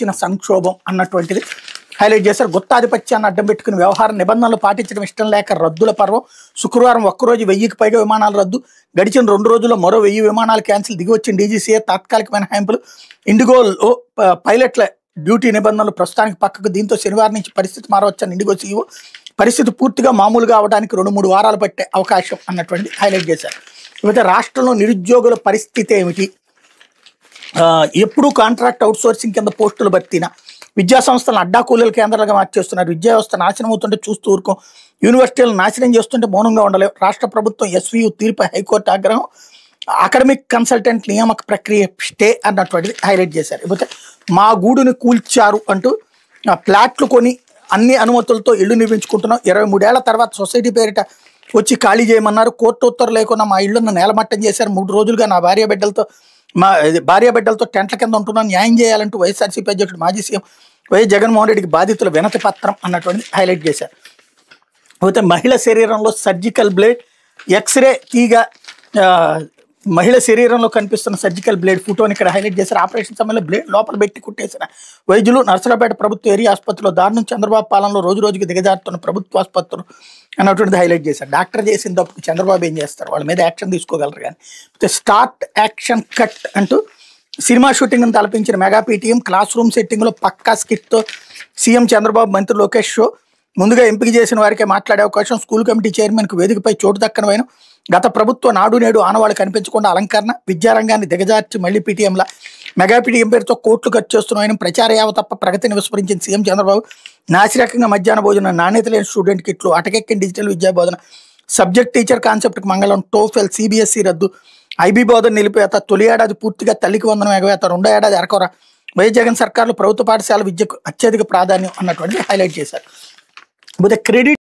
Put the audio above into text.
వచ్చిన సంక్షోభం అన్నటువంటిది హైలైట్ చేశారు. గుత్తాధిపత్యాన్ని అడ్డం పెట్టుకుని వ్యవహార నిబంధనలు పాటించడం ఇష్టం లేక రద్దుల పర్వం. శుక్రవారం ఒక్కరోజు 1000కి పైగా విమానాలు రద్దు. గడిచిన 2 రోజుల్లో మరో 1000 విమానాలు క్యాన్సిల్. దిగి వచ్చిన డీజీసీఏ తాత్కాలిక మినహాయింపులు. ఇండిగోలో పైలట్ల డ్యూటీ నిబంధనలు ప్రస్తుతానికి పక్కకు. దీంతో శనివారం నుంచి పరిస్థితి మారవచ్చని ఇండిగో సీఈఓ. పరిస్థితి పూర్తిగా మామూలుగా అవడానికి 2-3 వారాలు పట్టే అవకాశం అన్నటువంటిది హైలైట్ చేశారు. ఇకపోతే రాష్ట్రంలో నిరుద్యోగుల పరిస్థితి ఏమిటి? ఎప్పుడూ కాంట్రాక్ట్ అవుట్సోర్సింగ్ కింద పోస్టులు భర్తీన. విద్యా సంస్థలను అడ్డాకూలీల కేంద్రాలుగా మార్చేస్తున్నారు. విద్యా వ్యవస్థ నాశనం అవుతుంటే చూస్తూ ఊరుకోం. యూనివర్సిటీలను నాశనం చేస్తుంటే మౌనంగా ఉండలేవు. రాష్ట్ర ప్రభుత్వం ఎస్వీయు తీర్పు హైకోర్టు ఆగ్రహం. అకాడమిక్ కన్సల్టెంట్ నియామక ప్రక్రియ స్టే అన్నటువంటిది హైలైట్ చేశారు. ఇకపోతే మా గూడుని కూల్చారు అంటూ ఫ్లాట్లు కొని అన్ని అనుమతులతో ఇళ్లు నిర్మించుకుంటున్నాం. 23 ఏళ్ల తర్వాత సొసైటీ పేరిట వచ్చి ఖాళీ చేయమన్నారు. కోర్టు ఉత్తర్వు లేకుండా మా ఇళ్లను నేలమట్టం చేశారు. 3 రోజులుగా నా భార్యాబిడ్డలతో టెంట్ల కింద ఉంటున్నాను. న్యాయం చేయాలంటూ వైఎస్ఆర్సీపీ అధ్యక్షుడు మాజీ సీఎం వైఎస్ జగన్మోహన్ రెడ్డికి బాధితుల వినతి పత్రం అన్నటువంటిది హైలైట్ చేశారు. అయితే మహిళ శరీరంలో సర్జికల్ బ్లేడ్ ఎక్స్రే తీగ. మహిళ శరీరంలో కనిపిస్తున్న సర్జికల్ బ్లేడ్ ఫోటోని ఇక్కడ హైలైట్ చేశారు. ఆపరేషన్ సమయంలో బ్లేడ్ లోపల పెట్టి కుట్టేసిన వైద్యులు. నర్సరావుపేట ప్రభుత్వ ఏరియా ఆసుపత్రిలో దారుణం. చంద్రబాబు పాలనలో రోజు రోజుకి దిగజారుతున్న ప్రభుత్వ ఆసుపత్రులు అన్నటువంటిది హైలైట్ చేశారు. డాక్టర్ చేసిన తప్పుకి చంద్రబాబు ఏం చేస్తారు? వాళ్ళ మీద యాక్షన్ తీసుకోగలరు. కానీ స్టార్ట్ యాక్షన్ కట్ అంటూ సినిమా షూటింగ్ను తలపించిన మెగా పీటీఎం. క్లాస్ రూమ్ సెట్టింగ్లో పక్కా స్కిట్తో సీఎం చంద్రబాబు, మంత్రి లోకేష్ షో. ముందుగా ఎంపిక చేసిన వారికే మాట్లాడే అవకాశం. స్కూల్ కమిటీ చైర్మన్కు వేదికపై చోటు దక్కనమైన. గత ప్రభుత్వ నాడు నేడు ఆనవాళ్ళు కనిపించకుండా అలంకరణ. విద్యారంగాన్ని దిగజార్చి మళ్లీ పీటీఎంలా. మెగా పీటీఎం పేరుతో కోట్లు ఖర్చు చేస్తున్నాయని ప్రచార యావ తప్ప ప్రగతిని విస్మరించిన సీఎం చంద్రబాబు. నాసిరకంగా మధ్యాహ్న భోజనం, నాణ్యత లేని స్టూడెంట్ కిట్లు, అటకెక్కిన డిజిటల్ విద్యా బోధన. సబ్జెక్ట్ టీచర్ కాన్సెప్ట్కి మంగళం. టోఫెల్, సిబిఎస్ఈ రద్దు. ఐబీ బోధన నిలిపేత. తొలి ఏడాది పూర్తిగా తల్లికి వందనం ఎగవేత. 2వ ఏడాది అరకొర. వైఎస్ జగన్ సర్కారులు ప్రభుత్వ పాఠశాల విద్యకు అత్యధిక ప్రాధాన్యం అన్నటువంటిది హైలైట్ చేశారు. క్రెడిట్